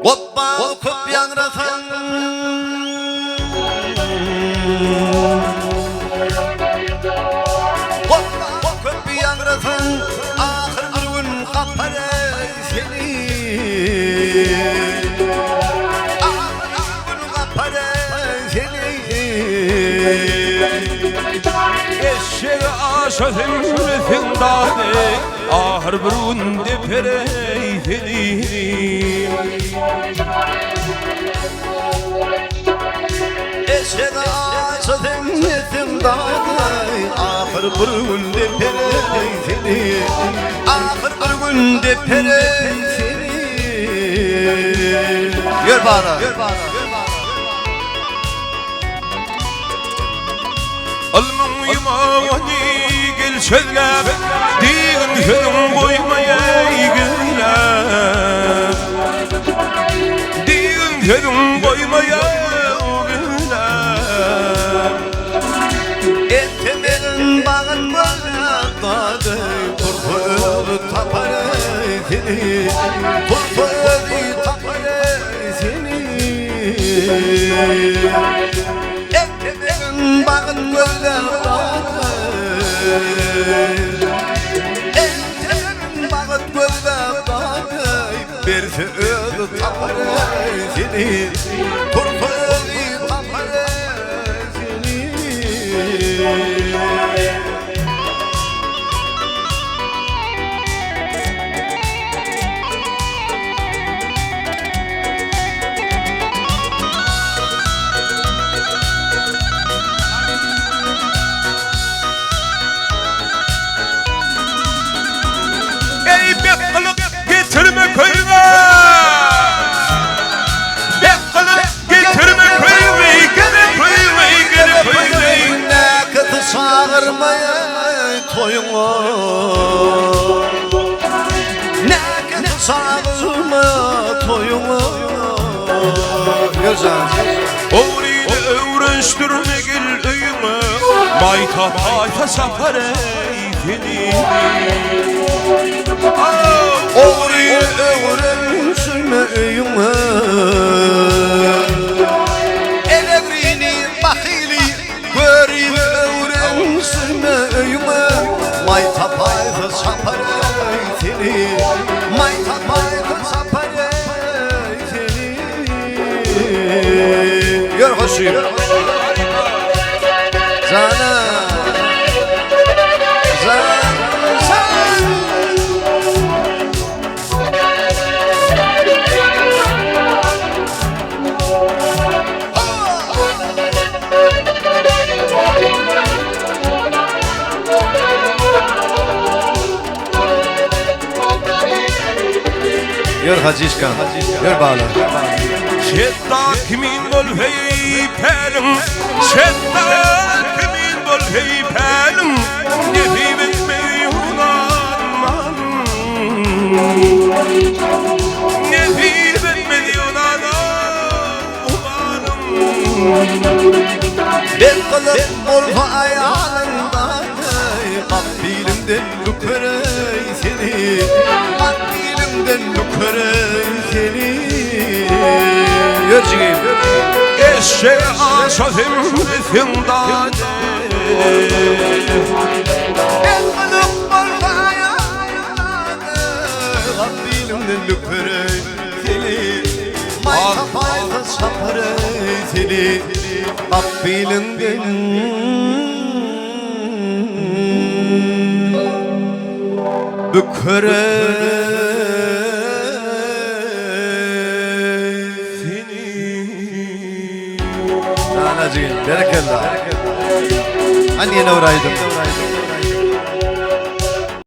Hoppa okup yanratan Hoppa okup yanratan Ahir bir gün kapar seni Ahir bir gün kapar seni Eşeğe aşadım zindane Ahir bir gün deperey seni Eşeğe aşadım zindane Ahir bir gün deperey seni Ahir bir gün deperey seni Gör bana Almın yumağını gel söylem Diğin sözüm koymaya güler Diğin sözüm koymaya güler Etmenin bağın bağladı Turpuru tapar seni Turpuru tapar seni Etmenin bağın bağladı Etmenin bağın bağladı Bir söz tapar seni Turpuru tapar seni Ey bekkalık getirme köyüme Bekkalık getirme köyüme Gene köyüme gene köyüme Ne kötü çağırmaya toyunu Ne kötü çağırmaya toyunu Güzel Oğruyla öğreştirme gel öyüme Mayta payta sapar ey seni Oğruyla öğrenşürme öyüme Elevrini bakili Görüyle öğrenşürme öyüme Mayta payta sapar seni Mayta payta sapar seni Gör hoşuyum Sana Gör Hacişkan, gör bağla Şedda kimin bol hey pelim Şedda kimin bol hey pelim Nefim etmeyi unanmalım Nefim etmeyi unanmalım Ben kalıp morfa ayağında Kalbilimden lükerey seni Kalbilimden lükerey seni Gör çıkayım Eşeğe aşadım zindane Ben kalıp morfa ayağında Kalbilimden lükerey seni Mayta payta saparey seni Kalbilimden seni Nanacığım, berekallah Anneye uğraydım